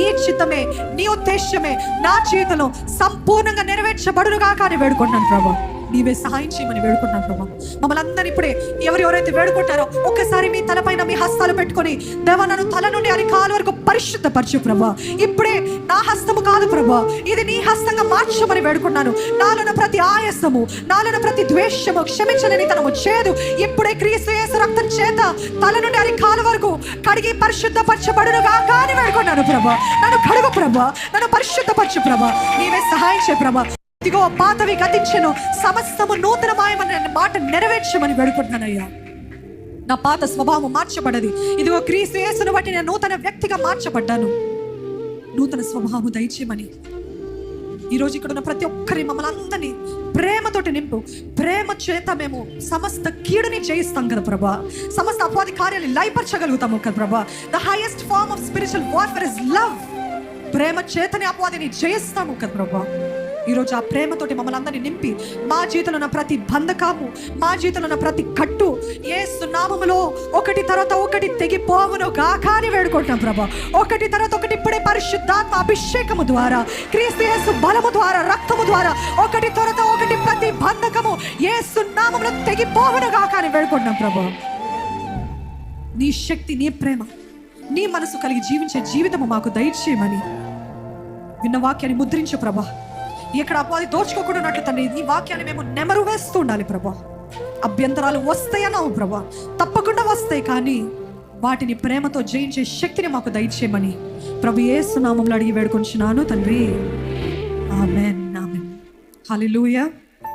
నీ చిత్తమే, నీ ఉద్దేశమే నా జీవితంలో సంపూర్ణంగా నెరవేర్చబడునుగా కానీ వేడుకుంటున్నాను ప్రభా. నీవే సహాయం చేయమని వేడుకుంటున్నాను ప్రభా. మమ్మల్ని అందరినీ ఇప్పుడే ఎవరెవరైతే వేడుకుంటారో ఒక్కసారి మీ తలపైన మీ హస్తాలు పెట్టుకొని, దేవా నన్ను తల నుండి అరికాలు వరకు పరిశుద్ధపరచు ప్రభా. ఇప్పుడే నా హస్తము కాదు ప్రభా, ఇది నీ హస్తంగా మార్చమని వేడుకున్నాను. నాలోని ప్రతి ఆయాసము, నాలోని ప్రతి ద్వేషము, క్షమించలేని తనము చేదు ఇప్పుడే క్రీస్తు యేసు రక్తం చేత తల నుండి అరికాలు వరకు కడిగి పరిశుద్ధపరచబడునుగా కానీ వేడుకున్నాను ప్రభా. నన్ను కడుగు ప్రభా, నన్ను పరిశుద్ధపరచు ప్రభా. నీవే సహాయం చేయ ప్రభా. ఇదిగో పాతవి గతించెను, సమస్తము నూతనమాయమనే మాట నెరవేర్చమని వేడుకుంటున్నానయ్యా. నా పాత స్వభావం మార్చబడది. ఇదిగో క్రీస్తు యేసును బట్టి నేను నూతన వ్యక్తిగా మార్చబడ్డాను. నూతన స్వభావం దయచేయమని ఈరోజు ఇక్కడ ఉన్న ప్రతి ఒక్కరి మమ్మల్ని అందరినీ ప్రేమతోటి నింపు. ప్రేమ చేత మేము సమస్త కీడుని జయిస్తాం కదా ప్రభా. సమస్త అపవాది కార్యాలు లయపరచగలుగుతాము కదా ప్రభా. The highest form of spiritual warfare is love. ప్రేమ చేతని అపవాదిని జయిస్తాము కదా ప్రభా. ఈరోజు ఆ ప్రేమతోటి మమ్మల్ని అందరినీ నింపి మా జీవితంలో ఉన్న ప్రతి బంధకము, మా జీవితంలో ఉన్న ప్రతి కట్టు యేసు నామములో ఒకటి తర్వాత ఒకటి తెగిపోవును గాకాని వేడుకుంటాం ప్రభా. ఒకటి తర్వాత ఒకటి ఇప్పుడే పరిశుద్ధాత్మ అభిషేకము ద్వారా, క్రీస్తు యేసు బలము ద్వారా, రక్తము ద్వారా ఒకటి తర్వాత ఒకటి ప్రతి బంధకము యేసు నామములో తెగిపోవును గాకాని వేడుకుంటాం ప్రభా. నీ శక్తి, నీ ప్రేమ, నీ మనసు కలిగి జీవించే జీవితము మాకు దయచేయమని విన్న వాక్యాన్ని ముద్రించు ప్రభా. ఇక్కడ అపవాది దోచుకోకుండా ఉన్నట్లు తండ్రి ఈ వాక్యాన్ని మేము నెమరు వేస్తూ ఉండాలి ప్రభా. అభ్యంతరాలు వస్తాయన్నావు ప్రభా, తప్పకుండా వస్తాయి, కానీ వాటిని ప్రేమతో జయించే శక్తిని మాకు దయచేయమని ప్రభు యేసు నామములో అడిగి వేడుకొంచున్నాను తండ్రి. ఆమేన్, ఆమేన్. హల్లెలూయా.